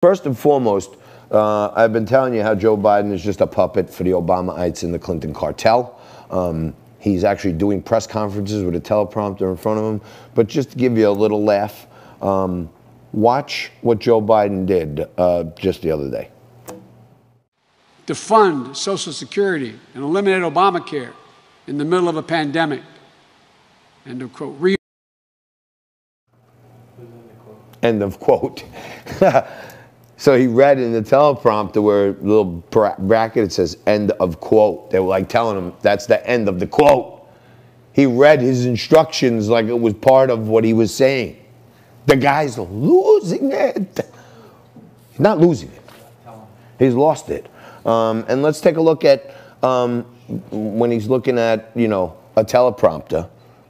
First and foremost, I've been telling you how Joe Biden is just a puppet for the Obamaites and the Clinton cartel. He's actually doing press conferences with a teleprompter in front of him. But just to give you a little laugh, watch what Joe Biden did just the other day. To fund Social Security and eliminate Obamacare in the middle of a pandemic. End of quote. End of quote. So he read in the teleprompter where a little bracket it says end of quote. They were like telling him that's the end of the quote. He read his instructions like it was part of what he was saying. The guy's losing it. He's not losing it. He's lost it. And let's take a look at when he's looking at, you know, a teleprompter.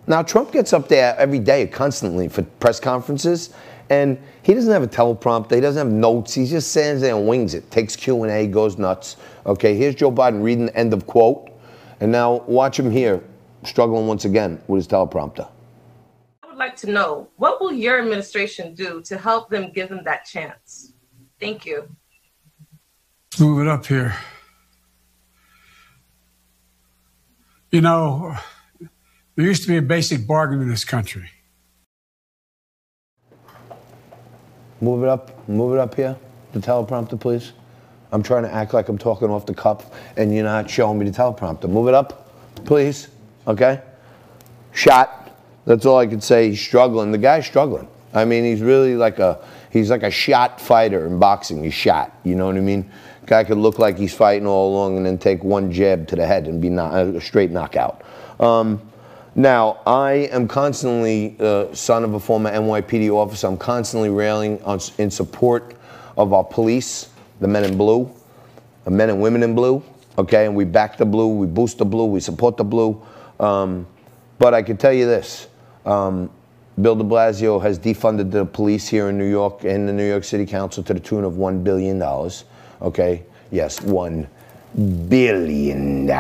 Now, Trump gets up there every day, constantly, for press conferences, and he doesn't have a teleprompter. He doesn't have notes. He just stands there and wings it, takes Q&A, goes nuts. Okay, here's Joe Biden reading the end of quote, and now watch him here, struggling once again with his teleprompter. I would like to know, what will your administration do to help them give them that chance? Thank you. Let's move it up here. You know, there used to be a basic bargain in this country. Move it up here, the teleprompter, please. I'm trying to act like I'm talking off the cuff, and you're not showing me the teleprompter. Move it up, please, okay? Shot, that's all I could say. He's struggling. The guy's struggling. I mean, he's really like he's like a shot fighter in boxing. He's shot, you know what I mean? Guy could look like he's fighting all along and then take one jab to the head and be a straight knockout. Now, I am constantly, son of a former NYPD officer, I'm constantly railing in support of our police, the men in blue, the men and women in blue, okay? And we back the blue, we boost the blue, we support the blue. But I can tell you this, Bill de Blasio has defunded the police here in New York and the New York City Council to the tune of $1 billion, okay? Yes, $1 billion,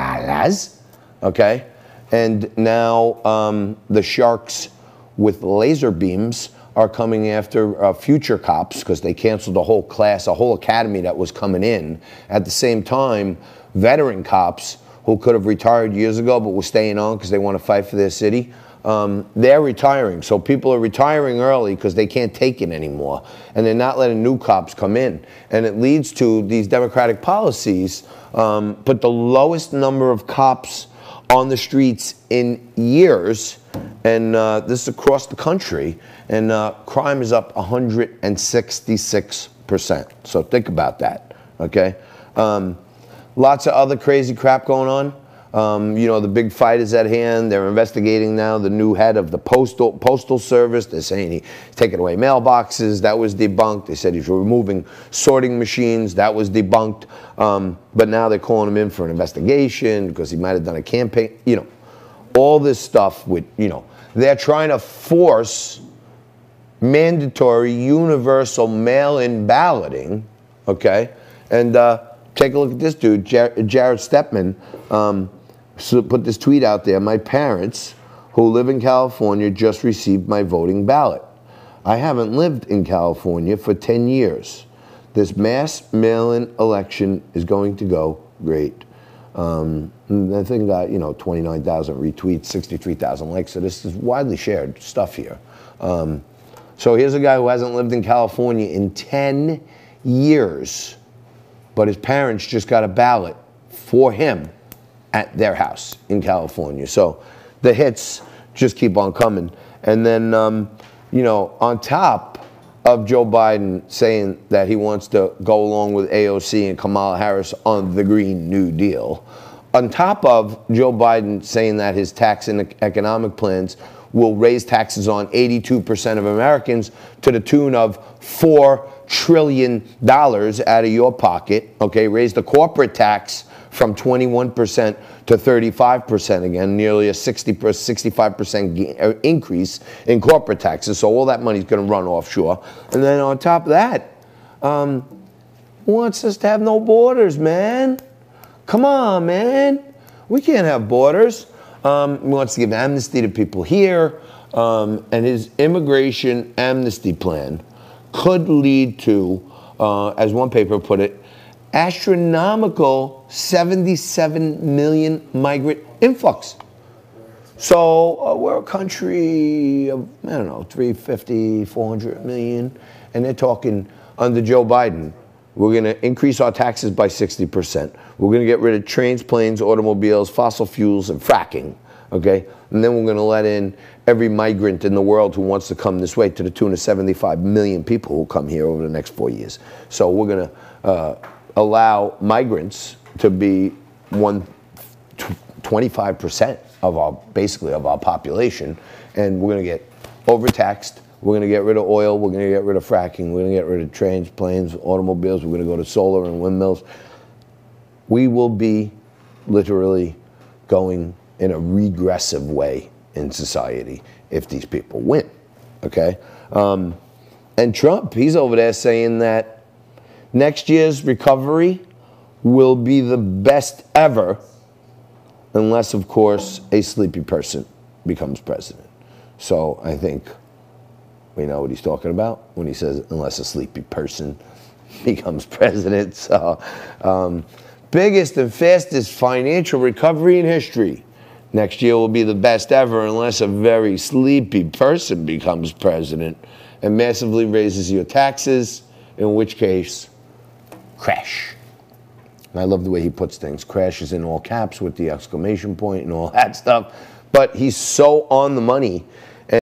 okay? And now the sharks with laser beams are coming after future cops because they canceled a whole class, a whole academy that was coming in. At the same time, veteran cops who could have retired years ago but were staying on because they want to fight for their city, they're retiring. So people are retiring early because they can't take it anymore. And they're not letting new cops come in. And it leads to these Democratic policies, put the lowest number of cops on the streets in years, and this is across the country, and crime is up 166%. So think about that, okay? Lots of other crazy crap going on. You know, the big fight is at hand. They're investigating now the new head of the Postal Service. They're saying he's taking away mailboxes. That was debunked. They said he's removing sorting machines. That was debunked. But now they're calling him in for an investigation because he might have done a campaign. You know, all this stuff with, you know, they're trying to force mandatory universal mail-in balloting, okay? And take a look at this dude, Jared Stepman, put this tweet out there. My parents, who live in California, just received my voting ballot. I haven't lived in California for 10 years. This mass mail-in election is going to go great. The thing got, you know, 29,000 retweets, 63,000 likes, so this is widely shared stuff here. So here's a guy who hasn't lived in California in 10 years, but his parents just got a ballot for him at their house in California. So the hits just keep on coming. And then, you know, on top of Joe Biden saying that he wants to go along with AOC and Kamala Harris on the Green New Deal, on top of Joe Biden saying that his tax and economic plans will raise taxes on 82% of Americans to the tune of $4 trillion out of your pocket, okay, raise the corporate tax from 21% to 35% again, nearly a 65% increase in corporate taxes. So all that money's going to run offshore. And then on top of that, wants us to have no borders, man. Come on, man. We can't have borders. He wants to give amnesty to people here. And his immigration amnesty plan could lead to as one paper put it, astronomical 77 million migrant influx. So we're a country of, I don't know, 350, 400 million, and they're talking under Joe Biden, we're going to increase our taxes by 60%. We're going to get rid of trains, planes, automobiles, fossil fuels, and fracking, okay? And then we're going to let in every migrant in the world who wants to come this way, to the tune of 75 million people who come here over the next 4 years. So we're going to allow migrants to be 25% of our, basically, of our population, and we're going to get overtaxed. We're going to get rid of oil. We're going to get rid of fracking. We're going to get rid of trains, planes, automobiles. We're going to go to solar and windmills. We will be literally going in a regressive way in society if these people win, okay? And Trump, he's over there saying that next year's recovery will be the best ever, unless, of course, a sleepy person becomes president. So I think we know what he's talking about when he says, unless a sleepy person becomes president. So, biggest and fastest financial recovery in history. Next year will be the best ever, unless a very sleepy person becomes president and massively raises your taxes, in which case, crash. And I love the way he puts things. Crash is in all caps with the exclamation point and all that stuff. But he's so on the money